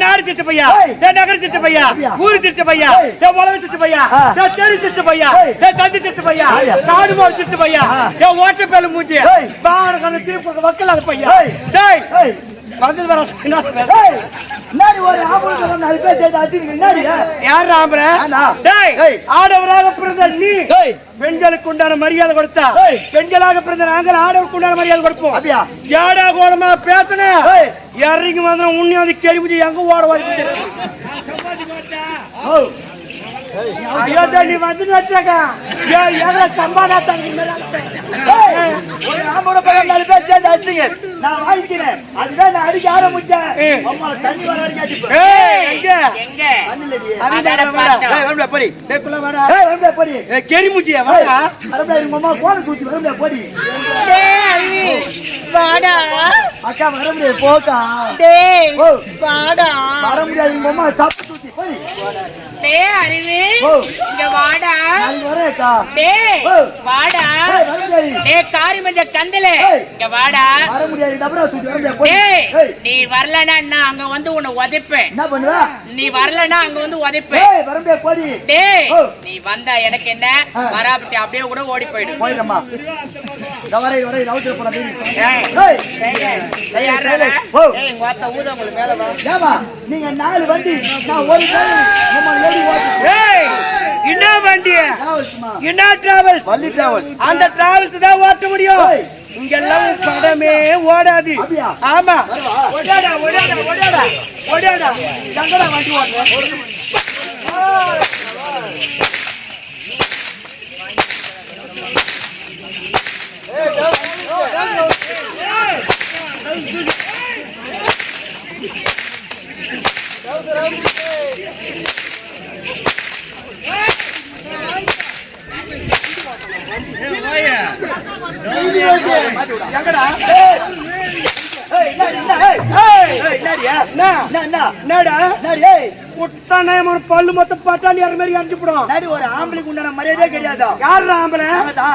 நாடு சிட்டு பையா, நகர சிட்டு பையா, ஊரு சிட்டு பையா, உலக சிட்டு பையா, தெரு சிட்டு பையா, தந்தி சிட்டு பையா, காடு மாடு சிட்டு பையா, ஓட்ட பேல மூஞ்சி பாவன கண்ணு திருப்பி வக்கல் அது பையா. டேய் வந்து வர நாடி ஒரு ஆம்பளை நாலு பேர் சேர்த்து அடிச்சிருக்கீங்க. நாடி யார் ஆம்பளை? டேய் ஆடவராக பிறந்த நீ பெண்களுக்கு உண்டான மரியாதை கொடுத்தா, பெண்களாக பிறந்த நாங்கள் ஆடவருக்கு உண்டான மரியாதை கொடுப்போம். அப்படியா? ஏடா கோடமா பேசுங்க. இறங்கி வந்தா உன்னை வந்து கேள்வி எங்க ஓட வாய்ப்பு? ஐயோ நீ வந்து வச்சாக்கா சம்பாடா தங்கி நாலு பேர் சேர்ந்து அடிச்சிங்க. நான் வாங்கிக்கிறேன். அதுதான் நான் அடிக்க ஆரம்பிச்சேன். தண்ணி வர கேரிமுச்சியா வாடா போன சூத்தி வர போடி வாடா அக்கா வர முடியாது. போக்கா வாடா வர முடியாது. உங்க அம்மா சாப்பிட்டு சூத்தி போய் அறிவு இங்க வாடா வரேக்கா. வாடா காரி மஞ்ச கந்தல இங்க வாடா. வர முடியாது. டபரா சூத்தி வர முடியாது. நீ வரலனா நான் அங்க வந்து உன்னை உதைப்பேன். என்ன பண்ணுவ? நீ வரலனா அங்க வந்து உதைப்பேன். வர முடியாது போடி. நீ வந்தா எனக்கு என்ன? வராபட்டி அப்படியே கூட ஓடி போயிடு. போயிடமா வரை வரை ரவுட்டர் போற நீங்க 4 வண்டி நான் ஒரு என்ன வண்டி? என்ன டிராவல்ஸ்? வள்ளி டிராவல்ஸ். அந்த டிராவல்ஸ் தான் ஓட்ட முடியும். இங்கெல்லாம் படமே ஓடாது. ஆமா ஓடாடா ஓடாடா ஓடாடா ஓடாடா சங்கடா வண்டி ஓடுற புட்டானே பல்லு மொத்தம் பட்டாணி யாரு மாதிரி அடிச்சுப்படும். ஒரு ஆம்பளைக்கு உண்டான மரியாதையே கிடையாது. யாரு ஆம்பளை?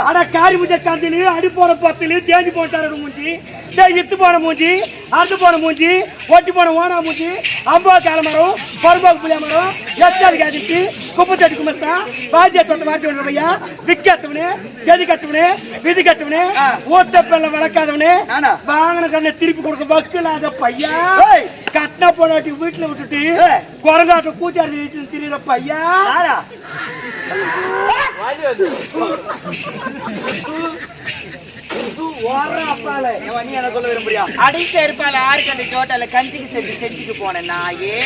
ஆனா காரி முச்ச கந்திலையும் அடி போன பத்திலையும் தேஞ்சு போட்டாரு மூஞ்சி, இத்து போன மூஞ்சி, அறுத்து போன மூஞ்சி, ஒட்டி போன ஓனா மூஞ்சி, அம்பா கால மரம், பரும்பாக்கு புளிய மரம், எச்சாது காதிச்சு, குப்பத்தடி குமத்தா, பாத்தியத்தை மாற்றி விடுற பையா, விக்கத்தவனு, கெதி கட்டுவனு, விதி கட்டுவனு, ஊத்த பெல்ல வளர்க்காதவனு, வாங்கின கண்ணை திருப்பி கொடுக்க வக்குலாத பையா, கட்டின போனாட்டி வீட்டுல விட்டுட்டு குரங்காட்ட கூச்சாரி வீட்டுல திரியிற பையா. சொல்ல விரும்புறியா? அடிச்ச இருப்பால ஆறு கண்டு தோட்டல கஞ்சிக்கு செஞ்சுக்கு போனேன் நாயே.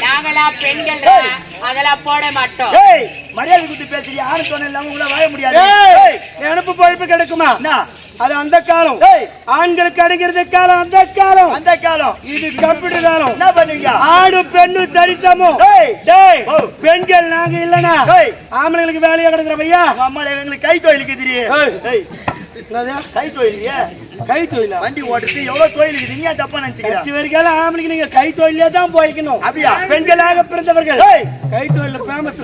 நாங்களா பெண்கள் அதெல்லாம் போட மாட்டோம். மரியாதை குத்தி பேசுறியா? ஆண் சொன்ன இல்லாம உங்களை வாழ முடியாது. எனக்கு பொறுப்பு கிடைக்குமா? அது அந்த காலம். ஆண்களுக்கு அடங்கிறது காலம். அந்த காலம் இது கம்ப்யூட்டர் காலம். என்ன பண்ணுவீங்க? ஆடு பெண்ணு தரிசமும். பெண்கள் நாங்க இல்லனா ஆம்பளைங்களுக்கு வேலையா கிடக்குற பையா. அம்மா எங்களுக்கு கை தொழிலுக்கு தெரியும். கை தொழிலையே? கை தொழிலா? வண்டி ஓட்டுறது எவ்வளவு தொழில் இருக்குது. நீ தப்பா நினைச்சுக்க வரைக்கும் ஆம்பளைக்கு நீங்க கை தொழிலே தான் போய்க்கணும். அப்படியா? பெண்களாக பிறந்தவர்கள் கை தொழில ஃபேமஸ்.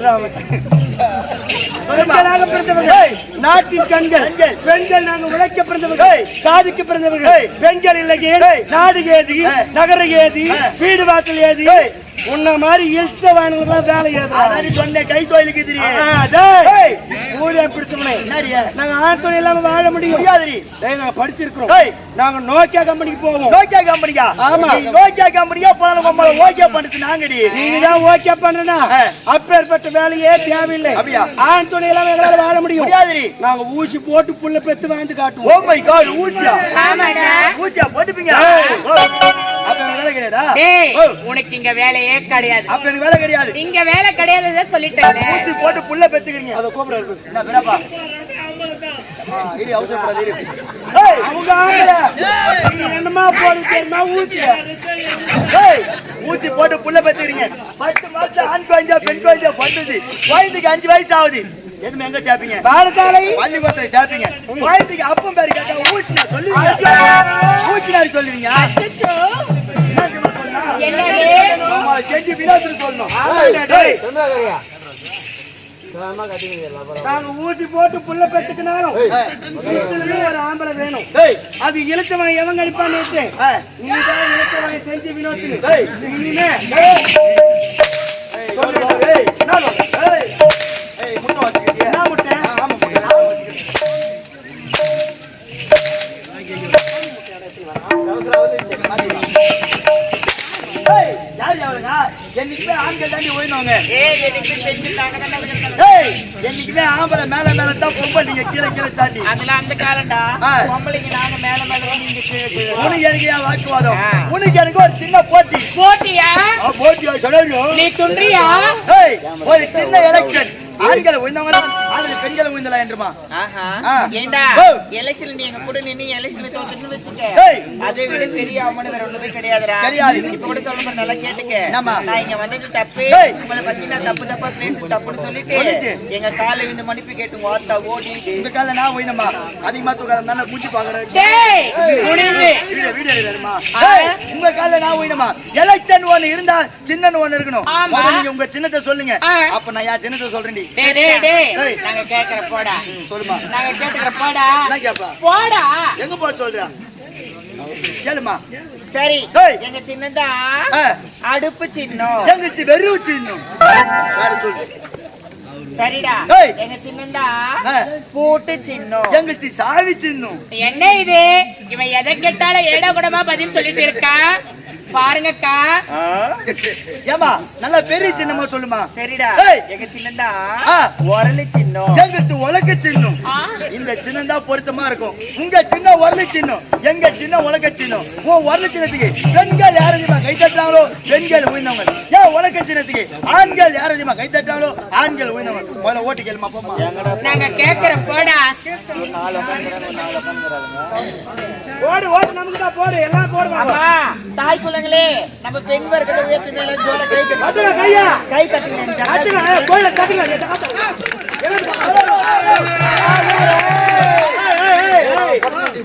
பெண்களாக பிறந்தவர்கள் நாட்டின் கண்கள். பெண்கள் நாங்க உழைக்க பிறந்தவர்கள், சாதிக்க பிறந்தவர்கள். பெண்கள் இல்லையே நாடு ஏதி, நகர ஏதி, வீடு வாசல் ஏதி, உன்ன மாதிரி இழுத்த வாங்கினவங்க வேலை ஏது சொன்ன கை தொழிலுக்கு தெரியும். ஊரே பிடிச்சவனே நாங்க ஆண் தொழில் இல்லாம வாழ முடியும். நாங்க படிச்சிருக்கிறோம். நாங்க நோக்கியா கம்பெனிக்கு போவோம். நோக்கியா கம்பெனிக்கா? ஆமா. நோக்கியா கம்பெனிக்கா போனாலும் நம்மள ஓகே பண்ணிட்டு நாங்கடி. நீங்க தான் ஓகே பண்றனா அப்பேற்பட்ட வேலையே தேவையில்லை. ஆண் தொழில் இல்லாம எங்களால வாழ முடியும். நாங்க ஊசி போட்டு புள்ள பெத்து வாழ்ந்து காட்டுவோம். ஓ மை காட், ஊசியா? ஆமாடா. ஊசியா போட்டுப்பீங்க? அப்ப வேலை கிடையாதா? உனக்கு இங்க வேலையே கிடையாது. அப்ப எனக்கு வேலை கிடையாது. இங்க வேலை கிடையாதுன்னு சொல்லிட்டேன். ஊசி போட்டு புள்ள பெத்துக்கிறீங்க. அத கோபரா இருக்கு. என்ன வேறப்பா? இடி அவசரப்படாத இரு. அவங்க ஆள நீ என்னமா போடு தெரியுமா ஊசி? ஊசி போட்டு புள்ள பெத்துக்கிறீங்க. 10 மாசம் ஆண் குழந்தை பெண் குழந்தை பண்றது. குழந்தைக்கு 5 வயசு ஆகுது. என்ன எங்க சாப்பிங்க? பாடசாலை பள்ளிக்கூடத்துல சாப்பிங்க. குழந்தைக்கு அப்பம் பேரு கேட்டா ஊசினா சொல்லுவீங்க. ஊசினா சொல்லுவீங்க. செஞ்சு விரோதம் சொல்லணும். நாங்க ஊசி போட்டு புள்ள பெத்துக்கினாலும் ஒரு ஆம்பளை வேணும். அது இழுத்தவன் எவன் கடிப்பான்னு வச்சேன். நீதான் இழுத்தவன் செஞ்சு வினோத்து. இனிமே முட்டை வச்சுக்கிட்டியா? என்ன முட்டை? யாரு யாருங்க? என்னைக்குமே ஆண்கள் தாண்டி ஓய்னவங்க. என்னைக்குமே ஆம்பளை மேல மேல தான் பொம்பை நீங்க கீழே கீழே தாண்டி. அதெல்லாம் அந்த காலம்டா. பொம்பளைக்கு நாங்க மேல மேல நீங்க கீழே. உனக்கு எனக்கு ஏன் வாக்குவாதம்? உனக்கு எனக்கு ஒரு சின்ன போட்டி. போட்டியா? போட்டியா சொல்லணும். நீ துன்றியா? ஒரு சின்ன எலெக்ஷன். ஆண்களை உயர்ந்தவங்க ஆண்களை பெண்களை உயர்ந்தலாம் என்றுமா? ஏண்டா எலெக்ஷன்ல நீ எங்க கூட நின்னு எலெக்ஷன்ல தோத்துன்னு வெச்சுக்க. அதை விட பெரிய அவமானம் வேற ஒண்ணுமே கிடையாதுடா. கிடையாது. இப்ப கூட சொல்லுங்க நல்லா கேட்டுக்க. நான் இங்க வந்தது தப்பு. உங்களை பத்தி நான் தப்பு தப்பா பேசி தப்புன்னு சொல்லிட்டு எங்க கால இந்த மன்னிப்பு கேட்டு வார்த்தா ஓடி. இந்த கால நான் போயினமா அதிகமா தூக்காத நான் மூஞ்சி பாக்குறேன். வீடியோ எடுமா. உங்க கால நான் போயினமா. எலெக்ஷன் ஒன்னு இருந்தா சின்னன்னு ஒன்னு இருக்கணும். நீங்க உங்க சின்னத்தை சொல்லுங்க. அப்ப நான் யா சின்னத்தை சொல்றேன். நாங்க கேக்குற போடா. சொல்லுமா. நாங்க கேக்குற போடா. என்ன கேப்பா? போடா. எங்க போட சொல்ற? கேளுமா. சரி. எங்க சின்னதா அடுப்பு சின்னம். எங்க வெறும் சின்னம். வேற சொல்லு. சரிடா. எங்க சின்னதா பூட்டு சின்னம். எங்க சாவி சின்னம். என்ன இது? இவன் எதை கேட்டாலும் ஏடா கூடமா பதில் சொல்லிட்டு இருக்கா. பாருங்கக்கா. ஏமா நல்ல பெரிய சின்னமா சொல்லுமா. சரிடா. எங்க சின்னதா உரலு சின்னம். எங்க உலக சின்னம். இந்த சின்னம் தான் பொருத்தமா இருக்கும். உங்க சின்ன உரலு சின்னம், எங்க சின்ன உலக சின்னம். உன் உரலு சின்னத்துக்கு பெண்கள் யாரையுமா கை தட்டாங்களோ பெண்கள் உயர்ந்தவங்க. ஏன் உலக சின்னத்துக்கு ஆண்கள் யாரையுமா கை தட்டாங்களோ ஆண்கள் உயர்ந்தவங்க. முதல்ல ஓட்டு கேளுமா. அப்பமா நாங்க கேக்குற போடா. ஓடு ஓடு நமக்கு தான் போடு. எல்லாம் போடுவாங்க. தாய் குலங்களே நம்ம பெண் வர்க்கத்தை உயர்த்துதல ஜோர கை தட்டுங்க. கையா கை தட்டுங்க. தட்டுங்க. கோயில தட்டுங்க.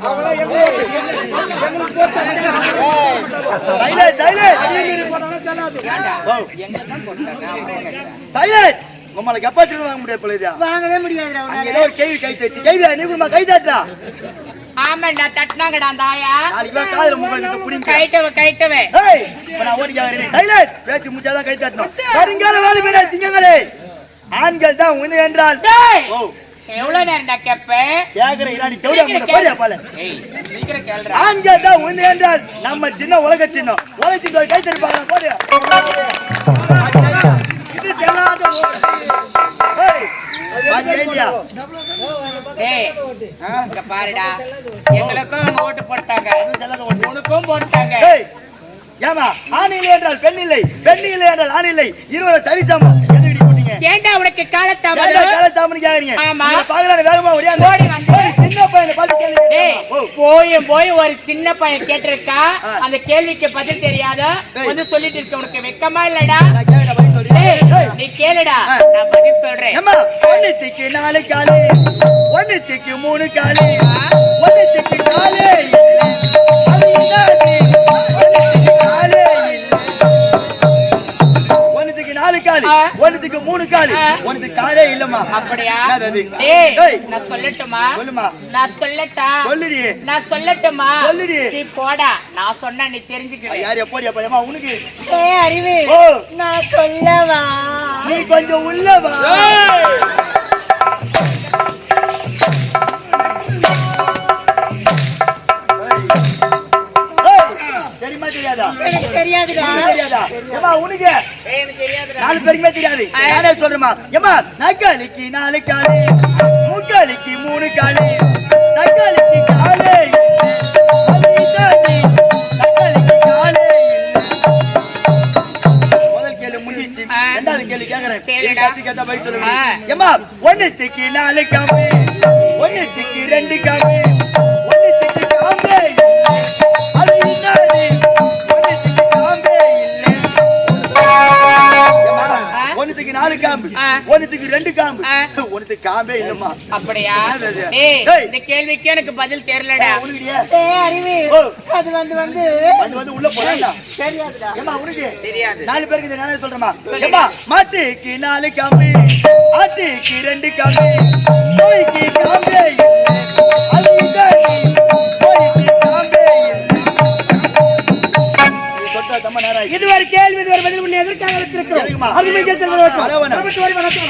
அவங்களாம் எங்களுக்கு போட்டு சைலன்ஸ் சைலன்ஸ் மீறி போட்டாலும் செல்லாது. சைலன்ஸ் உங்களுக்கு எப்ப திரும்ப வாங்க முடியாது போல இதா வாங்கவே முடியாது ஏதோ ஒரு கேள்வி கை தச்சு கேள்வி நீ கூட கை தட்டா ஆமாண்டா தட்டினாங்கடா அந்த ஆயா. நாளைக்கு வா காதுல மொபைல் எடுத்து புடிங்க கைட்டவே ஏய் இப்ப நான் ஓடி வரேன் சைலன்ஸ் பேச்சு முச்சாதான் கை தட்டணும் கருங்கால வாலி பேரா சிங்கங்களே ஆண்கள் தான் உன்னை என்றால் டேய் ஓ எவ்வளவு நேரம்டா கேப்ப கேக்குற இராடி கவுடா போடியா பால ஏய் சீக்கிரம் கேளுடா. ஆண்கள் தான் உன்னை என்றால் நம்ம சின்ன உலக சின்னம் உலகத்துக்கு கை தட்டி பாக்கலாம் போடியா இது செல்லாத ஏய் பாத்தியா டேய் இங்க பாருடா எங்களுக்கும் ஓட்டு போட்டாங்க செல்லாத ஓட்டு உனக்கும் போட்டாங்க. ஏய் ஏமா ஆண் இல்லை என்றால் பெண் இல்லை பெண் இல்லை என்றால் ஆண் இல்லை இருவரும் சரிசமம் எது இடி போட்டீங்க ஏண்டா உனக்கு யாரா காலத்தாமதம்? காலத்தாமனு கேக்குறீங்க ஆமா. நீங்க பாக்குறானே வேகமா ஓடியாங்க ஓடி வந்து. சின்ன பையனை பார்த்து கேளுங்க டேய் போய் ஒரு சின்ன பையன் கேட்டிருக்கா ஆ. அந்த கேள்விக்கு பதில் தெரியாத டேய். வந்து சொல்லிட்டு இருக்க உனக்கு வெக்கமா இல்லடா? நான் கேக்குற பதில் சொல்றேன் டேய் நீ கேளுடா ஆ. நான் பதில் சொல்றேன். ஏம்மா ஒண்ணுத்துக்கு 4 காலு ஒண்ணுத்துக்கு 3 காலு ஆ? ஒண்ணுத்துக்கு 4 அது என்னது ஒண்ணுத்துக்கு 4 ஒண்ணுத்துக்கு 4 காலு ஆ. ஒண்ணுத்துக்கு 3 காலு ஆ. ஒண்ணுத்துக்கு காலே இல்லம்மா அப்படியா? என்னது அது? டேய் டேய். நான் சொல்லட்டுமா? சொல்லுமா நான் சொல்லட்டா? சொல்லுடி நான் சொல்லட்டுமா? சொல்லுடி. நீ போடா நான் சொன்னா நீ தெரிஞ்சுக்க. யார் எப்போடி அப்பா ஏம்மா உனக்கு ஏய் அறிவு ஓ நான் சொல்லவா நீ கொஞ்சம் உள்ள வா தெரியுமா தெரியாதா எனக்கு தெரியாதுடா தெரியாதா ஏம்மா உனக்கு எனக்கு தெரியாதுடா 4 பேருக்குமே தெரியாது நானே சொல்றேமா ஏம்மா நக்காலிக்கு 4 காலு முக்காலிக்கு 3 காலு தக்காளிக்கு காலே அது இதாடி தக்காளிக்கு காலே முதல் கேள்வி முடிஞ்சிச்சு ரெண்டாவது கேள்வி கேக்குறேன் கேளுடா. கேட்டா பதில் சொல்லுங்க ஏம்மா ஒண்ணுத்துக்கு 4 காம்பு ஒண்ணுத்துக்கு 2 காம்பு ஒண்ணுத்துக்கு காம்பே அது என்னது ஒண்ணுத்துக்கு காம்பே ஏம்மா ஒண்ணுத்துக்கு 4 காம்பு ஆ. ஒண்ணுத்துக்கு 2 காம்பு ஆ. ஒண்ணுத்துக்கு காம்பே இல்லம்மா அப்படியா? என்னது அது? டேய் டேய். இந்த கேள்விக்கு எனக்கு பதில் தெரியலடா. உனக்குடியே ஏய் அறிவு ஓ. அது வந்து வந்து உள்ள போறா தெரியாதுடா ஏம்மா உனக்கு தெரியாது. 4 பேருக்கு இதை நானே சொல்றேமா சொல்லுங்க. ஏம்மா மாட்டுக்கு 4 காம்பு ஆட்டுக்கு 2 காம்பு கோழிக்கு காம்பே இல்லை அது இதாடி கோழிக்கு காம்பே இல்லை நீ சொல்ற தம்ம நேரம் இதுவரை கேள்வி இதுவரை பதில் உன்னை எதற்காக அழைத்திருக்கிறோம்? எதுக்குமா? அது மிக தெரிந்து அளவனா? வணக்கம்.